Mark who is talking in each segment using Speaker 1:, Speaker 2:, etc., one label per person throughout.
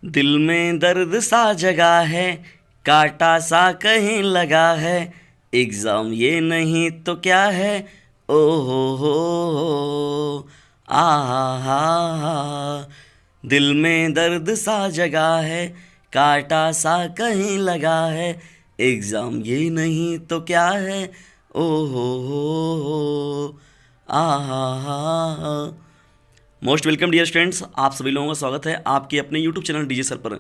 Speaker 1: दिल में दर्द सा जगा है, कांटा सा कहीं लगा है। एग्जाम ये नहीं तो क्या है। ओ हो आ हा हा। दिल में दर्द सा जगा है, कांटा सा कहीं लगा है। एग्जाम ये नहीं तो क्या है। ओ हो आ हा। मोस्ट वेलकम डियर स्टूडेंट्स, आप सभी लोगों का स्वागत है आपके अपने यूट्यूब चैनल डीजे सर पर।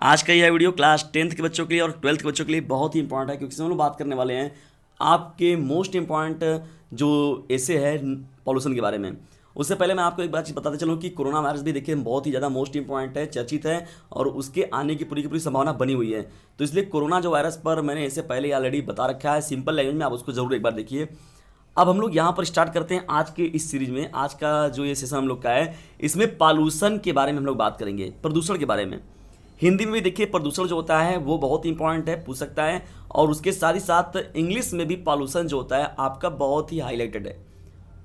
Speaker 1: आज का यह वीडियो क्लास 10th के बच्चों के लिए और 12th के बच्चों के लिए बहुत ही इंपॉर्टेंट है, क्योंकि इसमें हम लोग बात करने वाले हैं आपके मोस्ट इंपॉर्टेंट जो ऐसे है पॉल्यूशन के बारे में। उससे पहले मैं आपको एक बात बताते चलूँ कि कोरोना वायरस भी देखिए बहुत ही ज़्यादा मोस्ट इंपॉर्टेंट है, चर्चित है और उसके आने की पूरी संभावना बनी हुई है। तो इसलिए कोरोना जो वायरस पर मैंने इससे पहले ऑलरेडी बता रखा है सिंपल लैंग्वेज में, आप उसको जरूर एक बार देखिए। अब हम लोग यहाँ पर स्टार्ट करते हैं आज के इस सीरीज में। आज का जो ये सेशन हम लोग का है, इसमें पॉल्यूशन के बारे में हम लोग बात करेंगे, प्रदूषण के बारे में। हिंदी में भी देखिए प्रदूषण जो होता है वो बहुत इंपॉर्टेंट है, पूछ सकता है। और उसके साथ ही साथ इंग्लिश में भी पॉल्यूशन जो होता है आपका बहुत ही हाईलाइटेड है।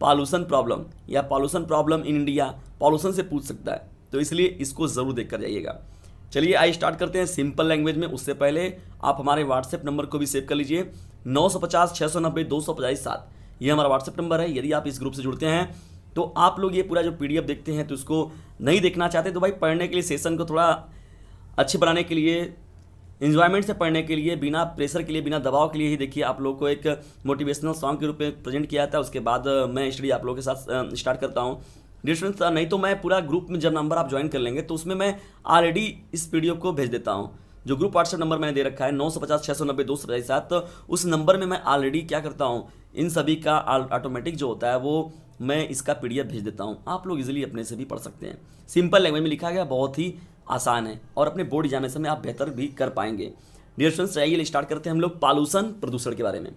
Speaker 1: पॉल्यूशन प्रॉब्लम या pollution problem in India, pollution से पूछ सकता है, तो इसलिए इसको ज़रूर देख कर जाइएगा। चलिए आइए स्टार्ट करते हैं सिंपल लैंग्वेज में। उससे पहले आप हमारे व्हाट्सएप नंबर को भी सेव कर लीजिए, 950 690 250 7। ये हमारा व्हाट्सएप नंबर है। यदि आप इस ग्रुप से जुड़ते हैं तो आप लोग ये पूरा जो पीडीएफ देखते हैं तो इसको नहीं देखना चाहते तो भाई पढ़ने के लिए, सेशन को थोड़ा अच्छे बनाने के लिए, इन्जॉयमेंट से पढ़ने के लिए, बिना प्रेशर के लिए, बिना दबाव के लिए ही देखिए आप लोग को एक मोटिवेशनल सॉन्ग के रूप में प्रेजेंट किया था। उसके बाद मैं स्टडी आप लोगों के साथ स्टार्ट करता हूँ। डियर स्टूडेंट्स, नहीं तो मैं पूरा ग्रुप में जब नंबर आप ज्वाइन कर लेंगे तो उसमें मैं ऑलरेडी इस पीडीएफ को भेज देता हूँ। जो ग्रुप व्हाट्सएप नंबर मैंने दे रखा है 950 690 250 7, तो उस नंबर में मैं ऑलरेडी क्या करता हूँ, इन सभी का ऑटोमेटिक जो होता है वो मैं इसका पीडीएफ भेज देता हूँ। आप लोग इजीली अपने से भी पढ़ सकते हैं। सिंपल लैंग्वेज में लिखा गया, बहुत ही आसान है और अपने बोर्ड एग्जामिनेशन में आप बेहतर भी कर पाएंगे। डियर स्टूडेंट्स, आइए स्टार्ट करते हैं हम लोग पॉल्यूशन, प्रदूषण के बारे में।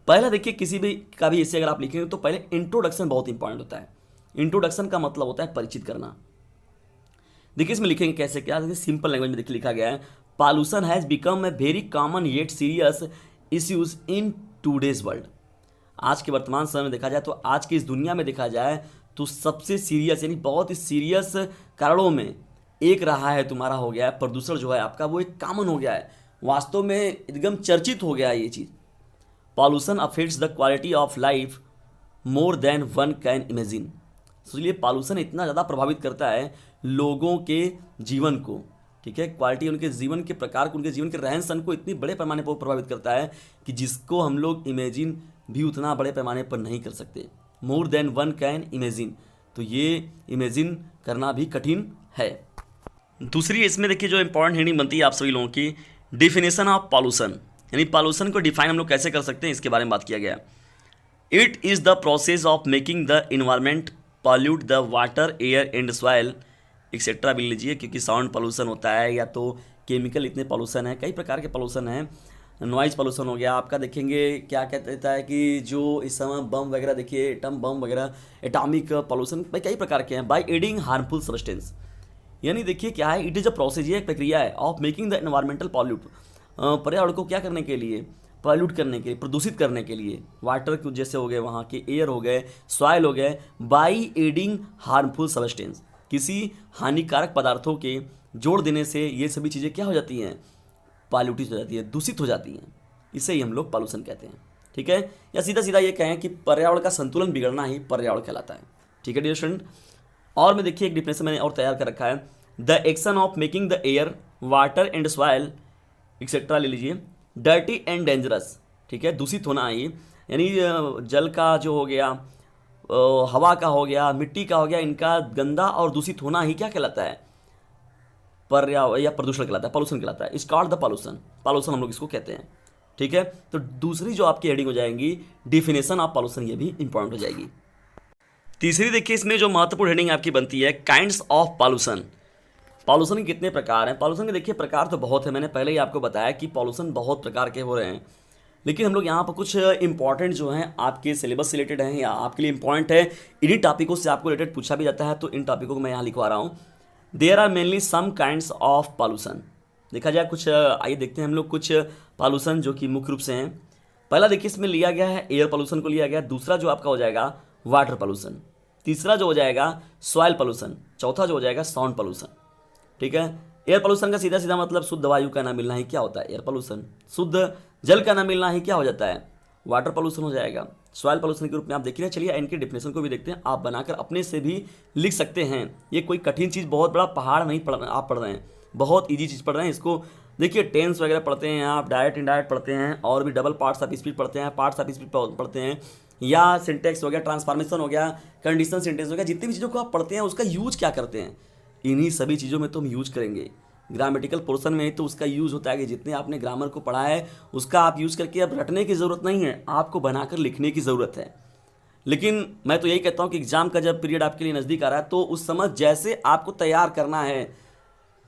Speaker 1: पहला देखिए, किसी भी का भी ऐसे अगर आप लिखेंगे तो पहले इंट्रोडक्शन बहुत इंपॉर्टेंट होता है। इंट्रोडक्शन का मतलब होता है परिचित करना। देखिए इसमें लिखेंगे कैसे, क्या देखिए सिंपल लैंग्वेज में देखिए लिखा गया है, pollution has become a very common yet serious issues in today's world. आज के वर्तमान समय में देखा जाए तो आज की इस दुनिया में देखा जाए तो सबसे सीरियस यानी बहुत ही सीरियस कारणों में एक रहा है तुम्हारा हो गया है प्रदूषण जो है आपका, वो एक कॉमन हो गया है, वास्तव में एकदम चर्चित हो गया है ये चीज़। Pollution affects the quality of life more than one can imagine. इसलिए पॉल्यूशन इतना ज़्यादा प्रभावित करता है लोगों के जीवन को, ठीक है, क्वालिटी, उनके जीवन के प्रकार को, उनके जीवन के रहन सहन को इतनी बड़े पैमाने पर प्रभावित करता है कि जिसको हम लोग इमेजिन भी उतना बड़े पैमाने पर नहीं कर सकते। मोर देन वन कैन इमेजिन, तो ये इमेजिन करना भी कठिन है। दूसरी इसमें देखिए जो इंपॉर्टेंट हेडिंग बनती है आप सभी लोगों की, डिफिनेशन ऑफ पॉल्यूशन, यानी पॉल्यूशन को डिफाइन हम लोग कैसे कर सकते हैं इसके बारे में बात किया गया। It is the process of making the environment pollute the water, air and soil etcetera भी लीजिए, क्योंकि साउंड पॉल्यूशन होता है या तो केमिकल, इतने पॉल्यूशन है, कई प्रकार के पॉल्यूशन हैं। नॉइज़ पॉल्यूशन हो गया आपका, देखेंगे क्या कहता है कि जो इस समय बम वगैरह देखिए, एटम बम वगैरह, एटॉमिक पॉल्यूशन भाई कई प्रकार के हैं। बाय एडिंग हार्मफुल सब्सटेंस, यानी देखिए क्या है, इट इज़ अ प्रोसेस, ये एक प्रक्रिया है of making the environmental pollute, पर्यावरण को क्या करने के लिए, पॉल्यूट करने के लिए, प्रदूषित करने के लिए। वाटर के जैसे हो गए, वहाँ के एयर हो गए, सॉइल हो गए, बाई एडिंग हार्मफुल सब्सटेंस, किसी हानिकारक पदार्थों के जोड़ देने से ये सभी चीज़ें क्या हो जाती हैं, पॉल्यूटिव हो जाती है, दूषित हो जाती हैं। इसे ही हम लोग पॉल्यूशन कहते हैं, ठीक है। या सीधा सीधा ये कहें कि पर्यावरण का संतुलन बिगड़ना ही पर्यावरण कहलाता है, ठीक है डियर स्टूडेंट। और में देखिए एक डिफिनेशन मैंने और तैयार कर रखा है, the action of making the air, water and soil etcetera ले लीजिए डर्टी एंड डेंजरस, ठीक है, दूषित होना ही, यानी जल का जो हो गया, हवा का हो गया, मिट्टी का हो गया, इनका गंदा और दूषित होना ही क्या कहलाता है, पर्यावरण या प्रदूषण कहलाता है, पॉल्यूशन कहलाता है। It's called the pollution, pollution हम लोग इसको कहते हैं, ठीक है। तो दूसरी जो आपकी हेडिंग हो जाएगी डिफिनेशन ऑफ पॉल्यूशन, ये भी इंपॉर्टेंट हो जाएगी। तीसरी देखिए इसमें जो महत्वपूर्ण हेडिंग आपकी बनती है, काइंड्स ऑफ पॉल्यूशन। पॉल्यूशन के कितने प्रकार हैं? पॉल्यूशन के देखिए प्रकार तो बहुत है, मैंने पहले ही आपको बताया कि पॉल्यूशन बहुत प्रकार के हो रहे हैं, लेकिन हम लोग यहाँ पर कुछ इंपॉर्टेंट जो हैं आपके सिलेबस से रिलेटेड हैं या आपके लिए इंपॉर्टेंट है, इन्हीं टॉपिकों से आपको रिलेटेड पूछा भी जाता है, तो इन टॉपिकों को मैं यहाँ लिखवा रहा हूँ। There are mainly some kinds of pollution. देखा जाए कुछ, आइए देखते हैं हम लोग कुछ पॉल्यूशन जो कि मुख्य रूप से हैं। पहला देखिए इसमें लिया गया है एयर पॉल्यूशन को लिया गया, दूसरा जो आपका हो जाएगा वाटर पॉल्यूशन, तीसरा जो हो जाएगा सॉइल पॉल्यूशन, चौथा जो हो जाएगा साउंड पॉल्यूशन, ठीक है। एयर पोल्यूशन का सीधा सीधा मतलब शुद्ध वायु का ना मिलना ही क्या होता है एयर पोल्यूशन। शुद्ध जल का ना मिलना ही क्या हो जाता है वाटर पोल्यूशन हो जाएगा। सॉइल पोल्यूशन के रूप में आप देखिए। चलिए इनकी डेफिनेशन को भी देखते हैं, आप बनाकर अपने से भी लिख सकते हैं। ये कोई कठिन चीज़, बहुत बड़ा पहाड़ नहीं आप पढ़ रहे हैं, बहुत ईजी चीज़ पढ़ रहे हैं। इसको देखिए टेंस वगैरह पढ़ते हैं आप, डायरेक्ट इनडायरेक्ट पढ़ते हैं, और भी डबल पार्ट्स ऑफ स्पीच पढ़ते हैं, पार्ट्स ऑफ स्पीच पढ़ते हैं, या सिंटेक्स हो गया, ट्रांसफॉर्मेशन हो गया, कंडीशनल सेंटेंस हो गया। जितनी भी चीज़ों को आप पढ़ते हैं उसका यूज क्या करते हैं, इन्हीं सभी चीज़ों में तो हम यूज करेंगे। ग्रामेटिकल पोर्शन में ही तो उसका यूज़ होता है कि जितने आपने ग्रामर को पढ़ा है उसका आप यूज़ करके अब रटने की ज़रूरत नहीं है, आपको बनाकर लिखने की ज़रूरत है। लेकिन मैं तो यही कहता हूँ कि एग्ज़ाम का जब पीरियड आपके लिए नज़दीक आ रहा है तो उस समय जैसे आपको तैयार करना है,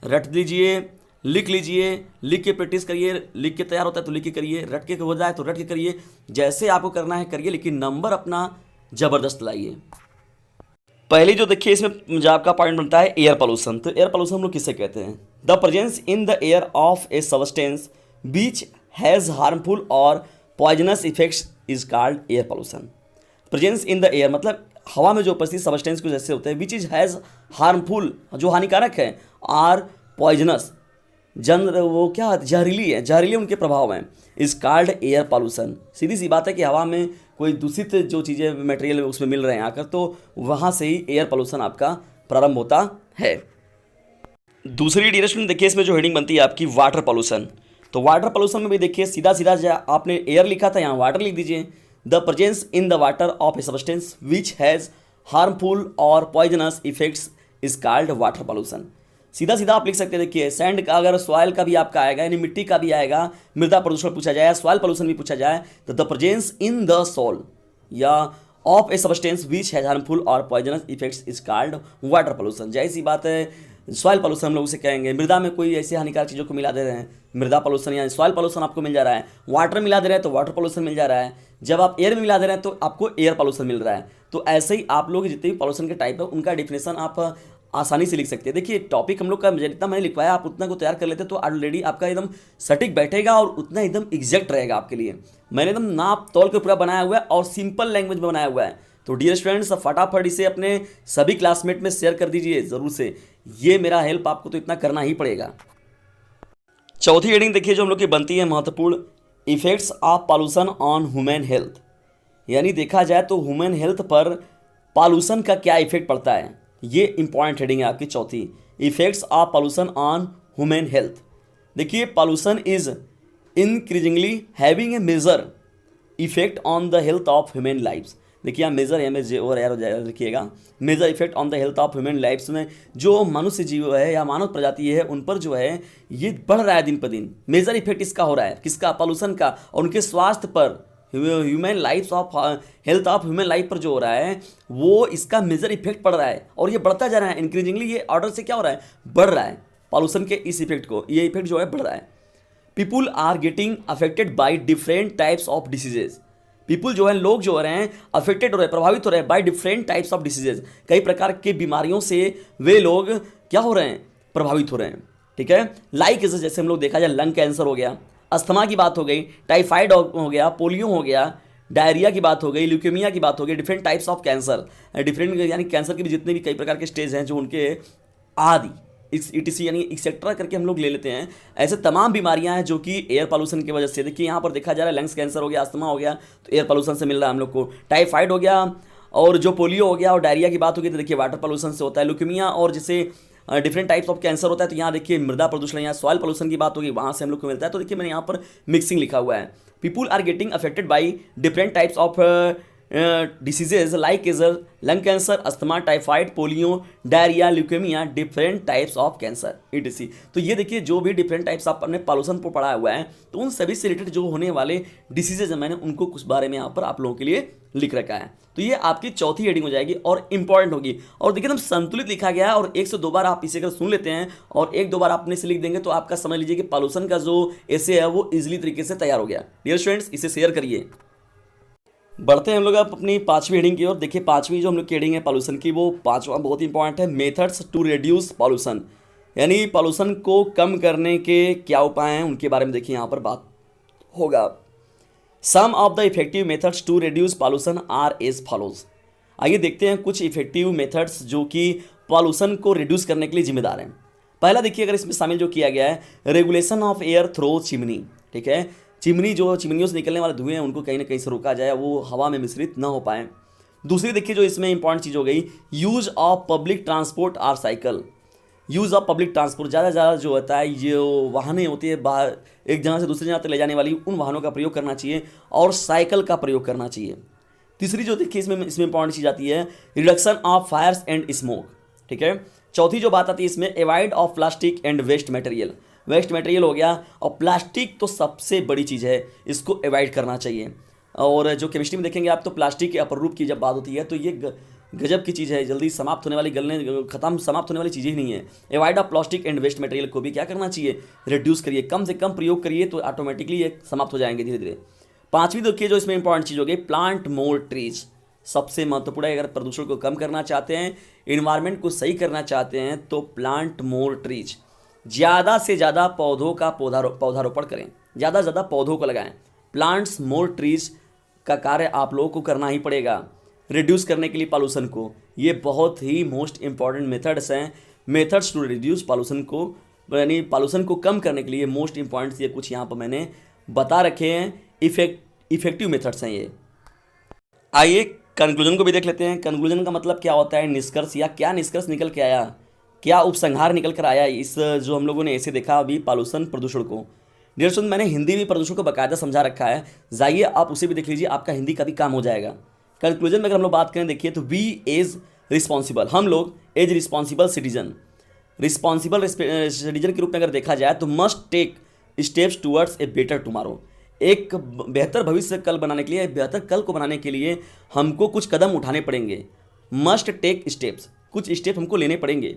Speaker 1: रट दीजिए, लिख लीजिए, लिख के प्रैक्टिस करिए, लिख के तैयार होता है तो लिख के करिए, रट के हो जाए तो रट के करिए, जैसे आपको करना है करिए, लेकिन नंबर अपना ज़बरदस्त लाइए। पहले जो देखिए इसमें जो आपका पॉइंट बनता है एयर पोल्यूशन। तो एयर पोल्यूशन हम लोग किसे कहते हैं? The presence in the air of a substance which has harmful और poisonous effects is called air pollution. Presence in the air मतलब हवा में जो उपस्थित सब्सटेंस कुछ ऐसे होते हैं विच इज हैज़ हार्मफुल, जो हानिकारक है, और पॉइजनस वो क्या जहरीली है, जहरीली उनके प्रभाव हैं, इज कॉल्ड एयर पॉल्यूशन। सीधी सी बात है कि हवा में कोई दूषित जो चीज़ें मटेरियल उसमें मिल रहे हैं आकर, तो वहाँ से ही एयर पॉल्यूशन आपका प्रारंभ होता है। दूसरी डिरेक्शन देखिए इसमें जो हेडिंग बनती है आपकी वाटर पॉल्यूशन। तो वाटर पॉल्यूशन में भी देखिए सीधा सीधा आपने एयर लिखा था, यहाँ वाटर लिख दीजिए। The presence in the water of a substance which has harmful और poisonous effects is called water pollution. सीधा सीधा आप लिख सकते हैं। देखिए सैंड का अगर सॉइल का भी आपका आएगा, यानी मिट्टी का भी आएगा, मृदा प्रदूषण पूछा जाए, सॉइल पोल्यूशन भी पूछा जाए, तो the presence in the soil या of a substance which has harmful और poisonous effects is called water pollution. जैसी बात है सॉइल पोल्यूशन हम लोग उसे कहेंगे। मृदा में कोई ऐसी हानिकारक चीज़ों को मिला दे रहे हैं, मृदा पोल्यूशन या सॉइल पोल्यूशन आपको मिल जा रहा है। वाटर मिला दे रहे हैं तो वाटर पोल्यूशन मिल जा रहा है। जब आप एयर में मिला दे रहे हैं तो आपको एयर पोल्यूशन मिल रहा है। तो ऐसे ही आप लोग जितने भी पोल्यूशन के टाइप है उनका डिफिनेशन आप आसानी से लिख सकते हैं। देखिए टॉपिक हम लोग का जितना मैंने लिखवाया आप उतना को तैयार कर लेते तो ऑलरेडी आपका एकदम सटीक बैठेगा और उतना एकदम एग्जैक्ट रहेगा आपके लिए। मैंने एकदम नाप तौल के पूरा बनाया हुआ है और सिंपल लैंग्वेज में बनाया हुआ है। तो डियर स्टूडेंट्स फटाफट इसे अपने सभी क्लासमेट में शेयर कर दीजिए ज़रूर से, ये मेरा हेल्प आपको तो इतना करना ही पड़ेगा। चौथी हेडिंग देखिए जो हम लोग की बनती है महत्वपूर्ण, effects of pollution on human health. यानी देखा जाए तो ह्यूमन हेल्थ पर पॉल्यूशन का क्या इफेक्ट पड़ता है, ये इंपॉर्टेंट हेडिंग है आपकी चौथी, effects of pollution on human health. देखिए pollution is increasingly having a major effect on the health of human lifes. देखिए यहाँ मेजर है, में और यार लिखिएगा, major effect on the health of human lifes में जो मनुष्य जीव है या मानव प्रजाति है उन पर जो है ये बढ़ रहा है दिन पर दिन। मेजर इफेक्ट इसका हो रहा है, किसका? पॉल्यूशन का, और उनके स्वास्थ्य पर, human life of health of human life पर जो हो रहा है वो इसका मेजर इफेक्ट पड़ रहा है और ये बढ़ता जा रहा है इंक्रीजिंगली। ये ऑर्डर से क्या हो रहा है? बढ़ रहा है पॉल्यूशन के इस इफेक्ट को, ये इफेक्ट जो है बढ़ रहा है। People are getting affected by different types of diseases. People जो है, लोग जो हो रहे हैं अफेक्टेड हो रहे हैं, प्रभावित हो रहे हैं by different types of diseases. कई प्रकार के बीमारियों से वे लोग क्या हो रहे हैं? प्रभावित हो रहे हैं। ठीक है, लाइक जैसे हम लोग देखा जाए लंग कैंसर हो गया, अस्थमा की बात हो गई, टाइफाइड हो गया, पोलियो हो गया, डायरिया की बात हो गई, ल्यूकेमिया की बात हो गई, different types of cancer, different यानी कैंसर के भी जितने भी कई प्रकार के स्टेज हैं जो उनके आदि ईटीसी यानी एक्सेट्रा करके हम लोग ले लेते हैं। ऐसे तमाम बीमारियां हैं जो कि एयर पॉल्यूशन की वजह से, देखिए यहाँ पर देखा जा रहा है लंग्स कैंसर हो गया, अस्थमा हो गया, तो एयर पॉल्यूशन से मिल रहा है हम लोग को। टाइफाइड हो गया और जो पोलियो हो गया और डायरिया की बात होगी तो देखिए वाटर पॉल्यूशन से होता है। ल्यूकेमिया और जैसे डिफरेंट टाइप्स ऑफ कैंसर होता है तो यहाँ देखिए मृदा प्रदूषण, यहाँ सॉइल पॉल्यूशन की बात होगी, वहाँ से हम लोग को मिलता है। तो देखिए मैंने यहाँ पर मिक्सिंग लिखा हुआ है। People are getting affected by different types of diseases like lung cancer, asthma, typhoid, polio, diarrhoea, leukaemia, different types of cancer etc. तो ये देखिए जो भी डिफरेंट टाइप्स आप अपने पॉल्यूशन पर पढ़ा हुआ है तो उन सभी से रिलेटेड जो होने वाले डिसीजेज है मैंने उनको कुछ बारे में यहाँ पर आप लोगों के लिए लिख रखा है। तो ये आपकी चौथी हेडिंग हो जाएगी और इंपॉर्टेंट होगी। और देखिए एकदम संतुलित लिखा गया है और 1 से 2 बार आप इसे अगर सुन लेते हैं और 1-2 बार अपने से लिख देंगे तो आपका समझ लीजिए कि पॉल्यूशन का जो एसे है वो इजीली तरीके से तैयार हो गया। डियर स्टूडेंट्स इसे शेयर करिए। बढ़ते हैं हम लोग अब अपनी 5वीं हेडिंग की ओर। देखिए 5वीं जो हम लोग की हेडिंग है पॉल्यूशन की, वो 5वां बहुत इंपॉर्टेंट है, मेथड्स टू रिड्यूस पॉल्यूशन। यानी पॉल्यूशन को कम करने के क्या उपाय हैं उनके बारे में देखिए यहाँ पर बात होगा। Some of the effective methods to reduce pollution are as follows. आइए देखते हैं कुछ इफेक्टिव मेथड्स जो कि पॉल्यूशन को रिड्यूस करने के लिए जिम्मेदार हैं। पहला देखिए, अगर इसमें शामिल जो किया गया है, regulation of air through chimney, ठीक है, चिमनी जो चिमनियों से निकलने वाले धुएं हैं उनको कहीं ना कहीं से रोका जाए, वो हवा में मिश्रित ना हो पाए। दूसरी देखिए जो इसमें इंपॉर्टेंट चीज़ हो गई, use of public transport or cycle. Use of public transport, ज़्यादा से ज़्यादा जो होता है, जो वाहनें होती है बाहर एक जगह से दूसरी जगह तक ले जाने वाली, उन वाहनों का प्रयोग करना चाहिए और साइकिल का प्रयोग करना चाहिए। तीसरी जो देखिए इसमें इंपॉर्टेंट चीज़ आती है, reduction of fires and smoke, ठीक है। चौथी जो बात आती है इसमें, avoid of plastic and waste material. Waste material हो गया, और प्लास्टिक तो सबसे बड़ी चीज़ है, इसको अवॉइड करना चाहिए। और जो केमिस्ट्री में देखेंगे आप, तो प्लास्टिक के अपरूप की जब बात होती है तो ये गजब की चीज़ है, जल्दी समाप्त होने वाली, समाप्त होने वाली चीज़ ही नहीं है। Avoid of plastic and waste material को भी क्या करना चाहिए, रिड्यूस करिए, कम से कम प्रयोग करिए, तो ऑटोमेटिकली ये समाप्त हो जाएंगे धीरे धीरे। पांचवी देखिए जो इसमें इंपॉर्टेंट चीज़ हो गई, प्लांट मोर ट्रीज। सबसे महत्वपूर्ण है, अगर प्रदूषण को कम करना चाहते हैं, इन्वायरमेंट को सही करना चाहते हैं, तो प्लांट मोर ट्रीज, ज़्यादा से ज़्यादा पौधों का पौधारोपण करें, ज़्यादा से ज़्यादा पौधों को लगाएं। प्लांट्स मोर ट्रीज का कार्य आप लोगों को करना ही पड़ेगा रिड्यूस करने के लिए पॉल्यूशन को। ये बहुत ही मोस्ट इंपॉर्टेंट मेथड्स हैं, मेथड्स टू रिड्यूस पॉल्यूशन को, यानी पॉल्यूशन को कम करने के लिए मोस्ट इंपॉर्टेंट ये कुछ यहाँ पर मैंने बता रखे हैं, इफेक्टिव मेथड्स हैं ये। आइए कंक्लूजन को भी देख लेते हैं। कंक्लूजन का मतलब क्या होता है, निष्कर्ष, या क्या निष्कर्ष निकल के आया, क्या उपसंहार निकल कर आया इस जो हम लोगों ने ऐसे देखा अभी पॉल्यूशन प्रदूषण को। डियर स्टूडेंट, मैंने हिंदी में प्रदूषण को बाकायदा समझा रखा है, जाइए आप उसे भी देख लीजिए, आपका हिंदी का भी काम हो जाएगा। कंक्लूजन में अगर हम लोग बात करें, देखिए तो वी एज रिस्पॉन्सिबल, हम लोग एज रिस्पॉन्सिबल सिटीजन के रूप में अगर देखा जाए तो must take steps towards a better tomorrow. एक बेहतर भविष्य कल बनाने के लिए, बेहतर कल को बनाने के लिए हमको कुछ कदम उठाने पड़ेंगे। मस्ट टेक स्टेप्स, कुछ स्टेप हमको लेने पड़ेंगे।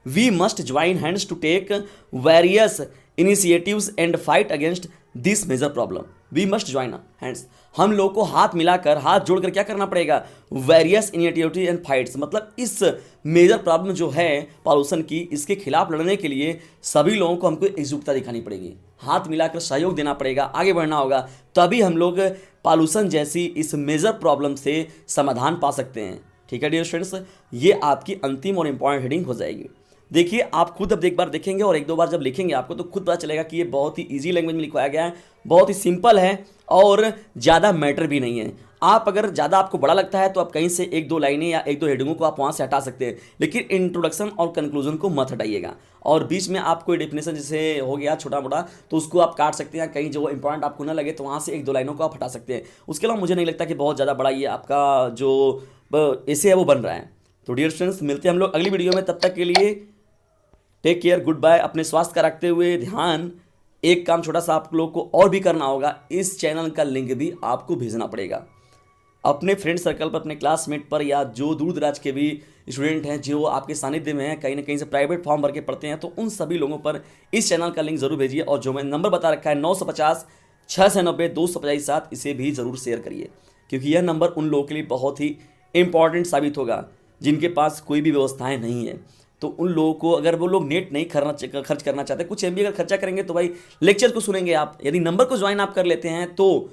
Speaker 1: We must join hands to take various initiatives and fight against this major problem. We must join hands, हम लोग को हाथ मिलाकर, हाथ जोड़कर क्या करना पड़ेगा, वेरियस इनिशिएटिव एंड फाइट्स, मतलब इस मेजर प्रॉब्लम जो है पॉल्यूशन की, इसके खिलाफ लड़ने के लिए सभी लोगों को हमको एकजुटता दिखानी पड़ेगी, हाथ मिलाकर सहयोग देना पड़ेगा, आगे बढ़ना होगा, तभी हम लोग पॉल्यूशन जैसी इस मेजर प्रॉब्लम से समाधान पा सकते हैं। ठीक है डियर स्टूडेंट्स, ये आपकी अंतिम और इंपॉर्टेंट हेडिंग हो जाएगी। देखिए आप खुद अब एक बार देखेंगे और एक दो बार जब लिखेंगे आपको तो खुद पता चलेगा कि ये बहुत ही इजी लैंग्वेज में लिखवाया गया है, बहुत ही सिंपल है और ज़्यादा मैटर भी नहीं है। आप अगर ज़्यादा आपको बड़ा लगता है तो आप कहीं से एक दो लाइनें या एक दो हेडिंगों को आप वहाँ से हटा सकते हैं, लेकिन इंट्रोडक्शन और कंक्लूजन को मत हटाइएगा। और बीच में आप कोई डेफिनेशन जैसे हो गया छोटा मोटा तो उसको आप काट सकते हैं, कहीं जो इंपॉर्टेंट आपको ना लगे तो वहाँ से एक दो लाइनों को आप हटा सकते हैं। उसके अलावा मुझे नहीं लगता कि बहुत ज़्यादा बड़ा ये आपका जो ऐसे है वो बन रहा है। तो डियर स्टूडेंट्स, मिलते हैं हम लोग अगली वीडियो में, तब तक के लिए टेक केयर, गुड बाय। अपने स्वास्थ्य का रखते हुए ध्यान, एक काम छोटा सा आप लोग को और भी करना होगा, इस चैनल का लिंक भी आपको भेजना पड़ेगा अपने फ्रेंड सर्कल पर, अपने क्लासमेट पर, या जो दूर दराज के भी स्टूडेंट हैं जो आपके सानिध्य में हैं, कहीं ना कहीं से प्राइवेट फॉर्म भर के पढ़ते हैं, तो उन सभी लोगों पर इस चैनल का लिंक जरूर भेजिए। और जो मैंने नंबर बता रखा है 950 690 257, इसे भी ज़रूर शेयर करिए, क्योंकि यह नंबर उन लोगों के लिए बहुत ही इंपॉर्टेंट साबित होगा जिनके पास कोई भी व्यवस्थाएँ नहीं है। तो उन लोगों को, अगर वो लोग नेट नहीं खर्च करना चाहते, कुछ MB अगर खर्चा करेंगे तो भाई लेक्चर को सुनेंगे आप। यदि नंबर को ज्वाइन आप कर लेते हैं, तो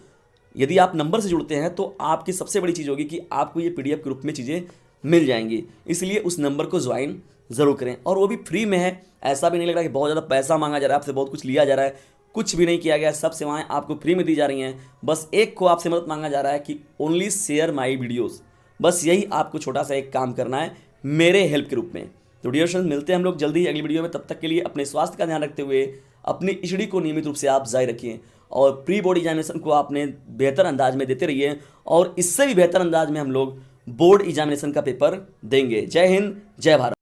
Speaker 1: यदि आप नंबर से जुड़ते हैं तो आपकी सबसे बड़ी चीज़ होगी कि आपको ये PDF के रूप में चीज़ें मिल जाएंगी। इसलिए उस नंबर को ज्वाइन ज़रूर करें, और वो भी फ्री में है। ऐसा भी नहीं लग रहा कि बहुत ज़्यादा पैसा मांगा जा रहा है आपसे, बहुत कुछ लिया जा रहा है, कुछ भी नहीं किया गया। सब सेवाएँ आपको फ्री में दी जा रही हैं। बस एक को आपसे मदद मांगा जा रहा है कि ओनली शेयर माई वीडियोज़, बस यही आपको छोटा सा एक काम करना है मेरे हेल्प के रूप में। तो डियर स्टूडेंट्स, मिलते हैं हम लोग जल्दी ही अगली वीडियो में। तब तक के लिए अपने स्वास्थ्य का ध्यान रखते हुए अपनी स्टडी को नियमित रूप से आप जारी रखिए, और प्री बोर्ड एग्जामिनेशन को आपने बेहतर अंदाज में देते रहिए, और इससे भी बेहतर अंदाज में हम लोग बोर्ड एग्जामिनेशन का पेपर देंगे। जय हिंद, जय भारत।